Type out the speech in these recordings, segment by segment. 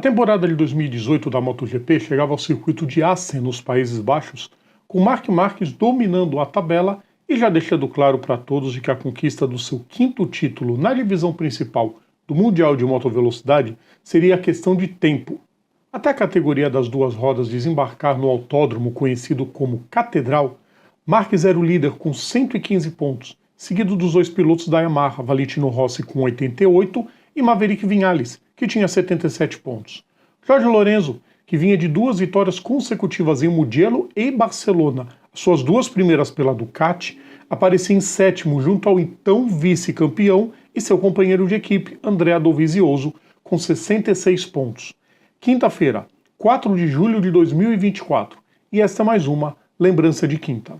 temporada de 2018 da MotoGP chegava ao circuito de Assen, nos Países Baixos, com Marc Marquez dominando a tabela e já deixando claro para todos de que a conquista do seu 5º título na divisão principal do Mundial de Motovelocidade seria questão de tempo. Até a categoria das duas rodas desembarcar no autódromo conhecido como Catedral, Marquez era o líder com 115 pontos, seguido dos dois pilotos da Yamaha, Valentino Rossi com 88 e Maverick Viñales, que tinha 77 pontos. Jorge Lorenzo, que vinha de 2 vitórias consecutivas em Mugello e Barcelona, as suas 2 primeiras pela Ducati, aparecia em 7º junto ao então vice-campeão e seu companheiro de equipe, Andrea Dovizioso, com 66 pontos. Quinta-feira, 4 de julho de 2024, e esta é mais uma lembrança de quinta.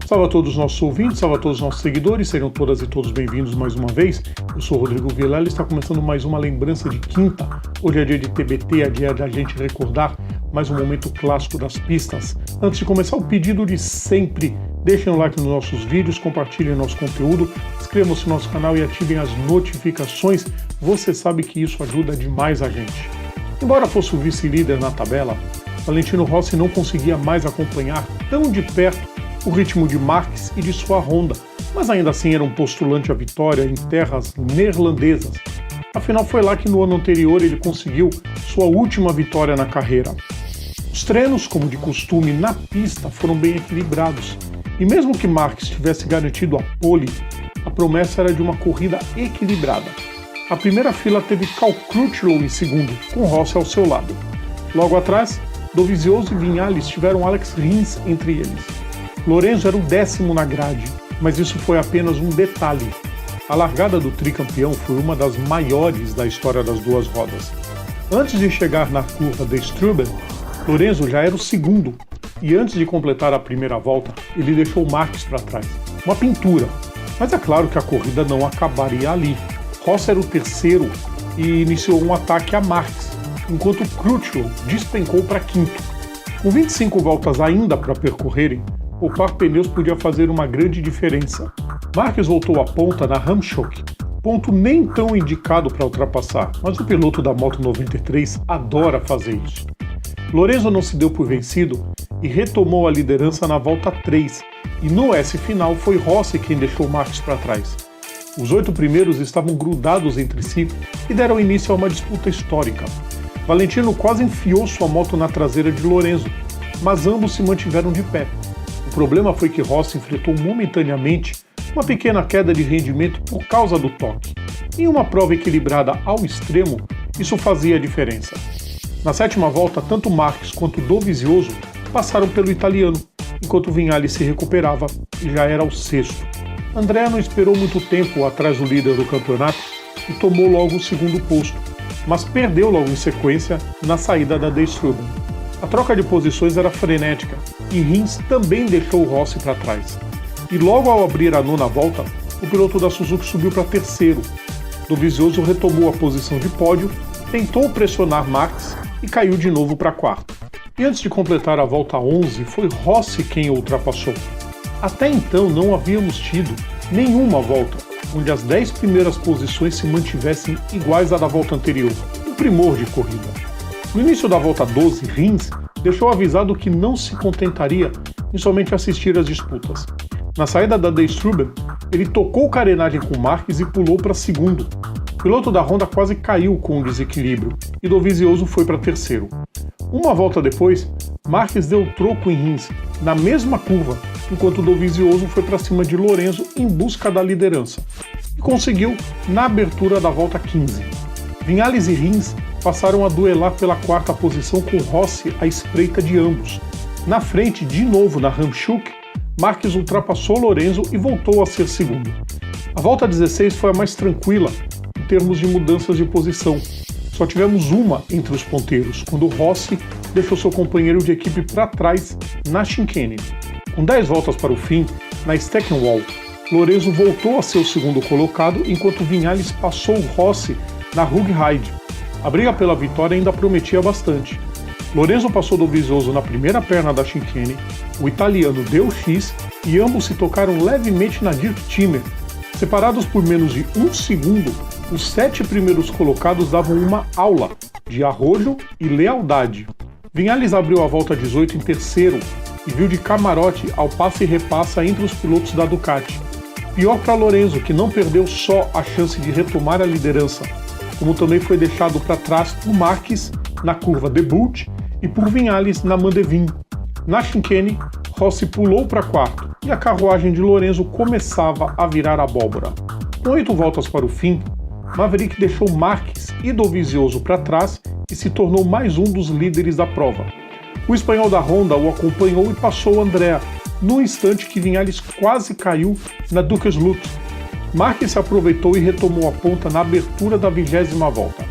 Salve a todos os nossos ouvintes, salve a todos os nossos seguidores, sejam todas e todos bem-vindos mais uma vez. Eu sou o Rodrigo Vilela e está começando mais uma lembrança de quinta. Hoje é dia de TBT, é dia da gente recordar mais um momento clássico das pistas. Antes de começar, o pedido de sempre: deixem um like nos nossos vídeos, compartilhem nosso conteúdo, inscrevam-se no nosso canal e ativem as notificações. Você sabe que isso ajuda demais a gente. Embora fosse o vice-líder na tabela, Valentino Rossi não conseguia mais acompanhar tão de perto o ritmo de Marquez e de sua Honda, mas ainda assim era um postulante à vitória em terras neerlandesas. Afinal, foi lá que no ano anterior ele conseguiu sua última vitória na carreira. Os treinos, como de costume, na pista foram bem equilibrados, e mesmo que Marquez tivesse garantido a pole, a promessa era de uma corrida equilibrada. A primeira fila teve Cal Crutchlow em segundo, com Rossi ao seu lado. Logo atrás, Dovizioso e Viñales tiveram Alex Rins entre eles. Lorenzo era o 10º na grade, mas isso foi apenas um detalhe. A largada do tricampeão foi uma das maiores da história das duas rodas. Antes de chegar na curva de Strubben, Lorenzo já era o 2º, e antes de completar a primeira volta, ele deixou Marquez para trás. Uma pintura, mas é claro que a corrida não acabaria ali. Rossi era o 3º e iniciou um ataque a Marquez, enquanto Crutchlow despencou para 5º. Com 25 voltas ainda para percorrerem, poupar pneus podia fazer uma grande diferença. Marquez voltou à ponta na Ramshoek, ponto nem tão indicado para ultrapassar, mas o piloto da Moto 93 adora fazer isso. Lorenzo não se deu por vencido e retomou a liderança na volta 3, e no S final foi Rossi quem deixou Marquez para trás. Os 8 primeiros estavam grudados entre si e deram início a uma disputa histórica. Valentino quase enfiou sua moto na traseira de Lorenzo, mas ambos se mantiveram de pé. O problema foi que Rossi enfrentou momentaneamente uma pequena queda de rendimento por causa do toque. Em uma prova equilibrada ao extremo, isso fazia a diferença. Na 7ª volta, tanto Marquez quanto Dovizioso passaram pelo italiano, enquanto Viñales se recuperava e já era o 6º. Andrea não esperou muito tempo atrás do líder do campeonato e tomou logo o 2º posto, mas perdeu logo em sequência na saída da De Strubben. A troca de posições era frenética e Rins também deixou Rossi para trás. E logo ao abrir a 9ª volta, o piloto da Suzuki subiu para 3º. Dovizioso retomou a posição de pódio, tentou pressionar Marquez e caiu de novo para 4º. E antes de completar a volta 11, foi Rossi quem o ultrapassou. Até então não havíamos tido nenhuma volta onde as 10 primeiras posições se mantivessem iguais à da volta anterior, um primor de corrida. No início da volta 12, Rins deixou avisado que não se contentaria em somente assistir às disputas. Na saída da De Strubben, ele tocou carenagem com Marquez e pulou para 2º. O piloto da Honda quase caiu com o desequilíbrio e Dovizioso foi para 3º. Uma volta depois, Marquez deu troco em Rins na mesma curva, enquanto Dovizioso foi para cima de Lorenzo em busca da liderança e conseguiu na abertura da volta 15. Viñales e Rins passaram a duelar pela 4ª posição com Rossi à espreita de ambos. Na frente, de novo na Ramshoek, Marquez ultrapassou Lorenzo e voltou a ser 2º. A volta 16 foi a mais tranquila em termos de mudanças de posição. Só tivemos uma entre os ponteiros, quando Rossi deixou seu companheiro de equipe para trás na chicane. Com 10 voltas para o fim, na Steckenwall, Lorenzo voltou a ser o 2º colocado, enquanto Viñales passou Rossi na Hoogerheide. A briga pela vitória ainda prometia bastante. Lorenzo passou Dovizioso na primeira perna da chicane, o italiano deu X e ambos se tocaram levemente na Dirk-Timmer. Separados por menos de 1 segundo, os 7 primeiros colocados davam uma aula de arrojo e lealdade. Viñales abriu a volta 18 em terceiro e viu de camarote ao passe e repassa entre os pilotos da Ducati. Pior para Lorenzo, que não perdeu só a chance de retomar a liderança, como também foi deixado para trás por Marques na curva debut e por Viñales na Mandevin. Na chicane, Rossi pulou para quarto e a carruagem de Lorenzo começava a virar abóbora. Com 8 voltas para o fim, Maverick deixou Marques e Dovizioso para trás e se tornou mais um dos líderes da prova. O espanhol da Honda o acompanhou e passou Andrea, no instante que Viñales quase caiu na Dukersloot. Marques se aproveitou e retomou a ponta na abertura da 20ª volta.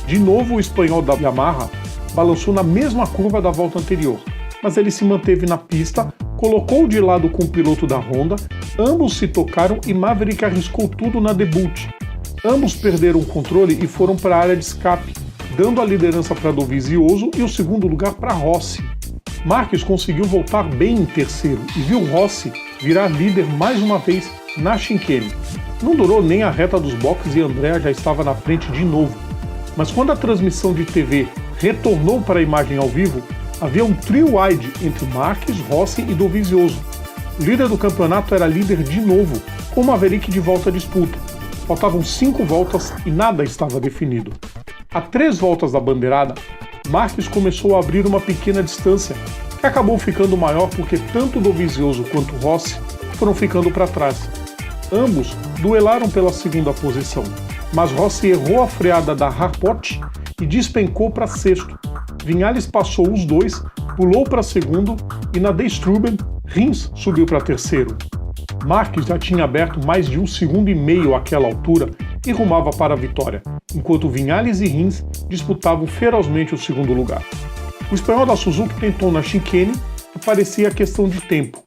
De novo o espanhol da Yamaha balançou na mesma curva da volta anterior, mas ele se manteve na pista, colocou de lado com o piloto da Honda, ambos se tocaram e Maverick arriscou tudo na debut. Ambos perderam o controle e foram para a área de escape, dando a liderança para Dovizioso e o segundo lugar para Rossi. Marques conseguiu voltar bem em terceiro e viu Rossi virar líder mais uma vez na chicane. Não durou nem a reta dos boxes e Andrea já estava na frente de novo. Mas quando a transmissão de TV retornou para a imagem ao vivo, havia um trio wide entre Marques, Rossi e Dovizioso. O líder do campeonato era líder de novo, com Maverick de volta à disputa. Faltavam 5 voltas e nada estava definido. A 3 voltas da bandeirada, Marques começou a abrir uma pequena distância, que acabou ficando maior porque tanto Dovizioso quanto Rossi foram ficando para trás. Ambos duelaram pela segunda posição, mas Rossi errou a freada da Harpot e despencou para sexto. Viñales passou os dois, pulou para segundo e na Daystruben, Rins subiu para terceiro. Marques já tinha aberto mais de 1,5 segundos àquela altura e rumava para a vitória, enquanto Viñales e Rins disputavam ferozmente o segundo lugar. O espanhol da Suzuki tentou na chicane e parecia questão de tempo.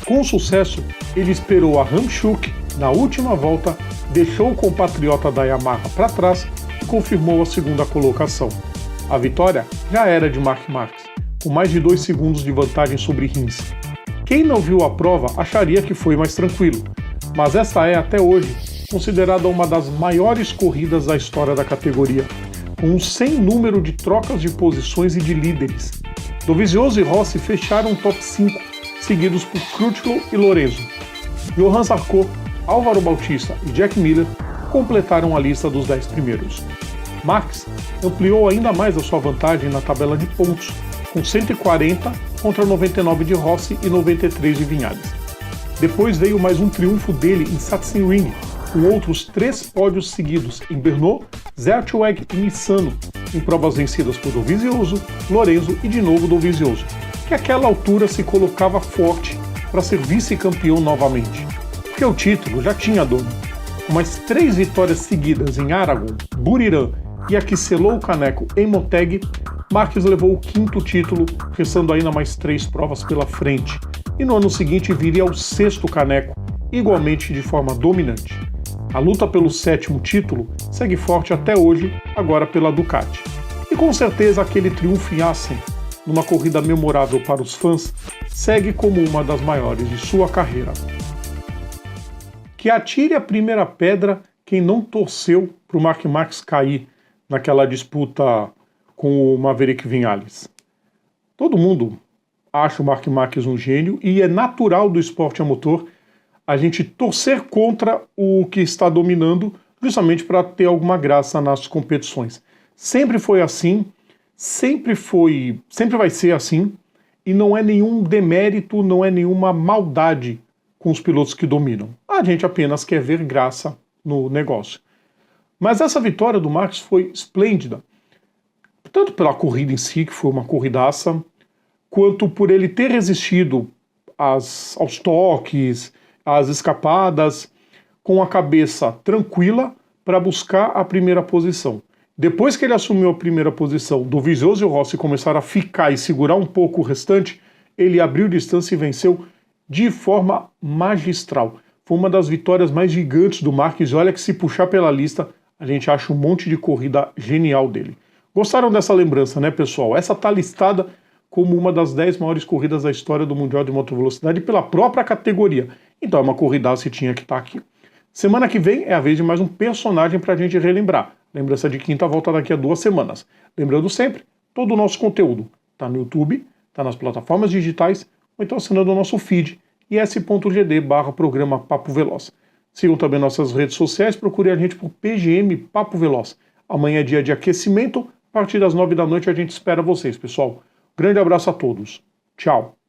Com sucesso, ele esperou a Hamschuk na última volta, deixou o compatriota da Yamaha para trás e confirmou a segunda colocação. A vitória já era de Marc Marques, com mais de 2 segundos de vantagem sobre Rins. Quem não viu a prova acharia que foi mais tranquilo, mas esta é até hoje considerada uma das maiores corridas da história da categoria, com um sem número de trocas de posições e de líderes. Dovizioso e Rossi fecharam o top 5, seguidos por Crutchlow e Lorenzo. Johan Zarco, Álvaro Bautista e Jack Miller completaram a lista dos 10 primeiros. Marques ampliou ainda mais a sua vantagem na tabela de pontos, com 140 contra 99 de Rossi e 93 de Viñales. Depois veio mais um triunfo dele em Sachsenring, com outros 3 pódios seguidos em Brno, Zertweg e Misano, em provas vencidas por Dovizioso, Lorenzo e de novo Dovizioso, que àquela altura se colocava forte para ser vice-campeão novamente, porque o título já tinha dono. Com mais 3 vitórias seguidas em Aragon, Buriram e a que selou o caneco em Motegi, Marques levou o 5º título, restando ainda mais 3 provas pela frente, e no ano seguinte viria ao 6º caneco, igualmente de forma dominante. A luta pelo 7º título segue forte até hoje, agora pela Ducati. E com certeza aquele triunfo em Assen, numa corrida memorável para os fãs, segue como uma das maiores de sua carreira. Que atire a primeira pedra quem não torceu para o Marc Marques cair naquela disputa com o Maverick Viñales. Todo mundo acha o Marc Marques um gênio e é natural do esporte a motor a gente torcer contra o que está dominando, justamente para ter alguma graça nas competições. Sempre foi assim, sempre vai ser assim, e não é nenhum demérito, não é nenhuma maldade com os pilotos que dominam. A gente apenas quer ver graça no negócio. Mas essa vitória do Marques foi esplêndida, tanto pela corrida em si, que foi uma corridaça, quanto por ele ter resistido aos toques, às escapadas, com a cabeça tranquila para buscar a primeira posição. Depois que ele assumiu a primeira posição, Dovizioso e o Rossi começaram a ficar e segurar um pouco o restante, ele abriu distância e venceu de forma magistral. Foi uma das vitórias mais gigantes do Marques, e olha que se puxar pela lista, a gente acha um monte de corrida genial dele. Gostaram dessa lembrança, né, pessoal? Essa tá listada como uma das 10 maiores corridas da história do Mundial de Motovelocidade pela própria categoria. Então é uma corridaça e tinha que estar aqui. Semana que vem é a vez de mais um personagem para a gente relembrar. Lembrança de quinta volta daqui a 2 semanas. Lembrando sempre, todo o nosso conteúdo está no YouTube, está nas plataformas digitais, ou então assinando o nosso feed, is.gd/programa Papo Veloz. Sigam também nossas redes sociais, procure a gente por PGM Papo Veloz. Amanhã é dia de aquecimento, a partir das 9 da noite a gente espera vocês, pessoal. Grande abraço a todos. Tchau.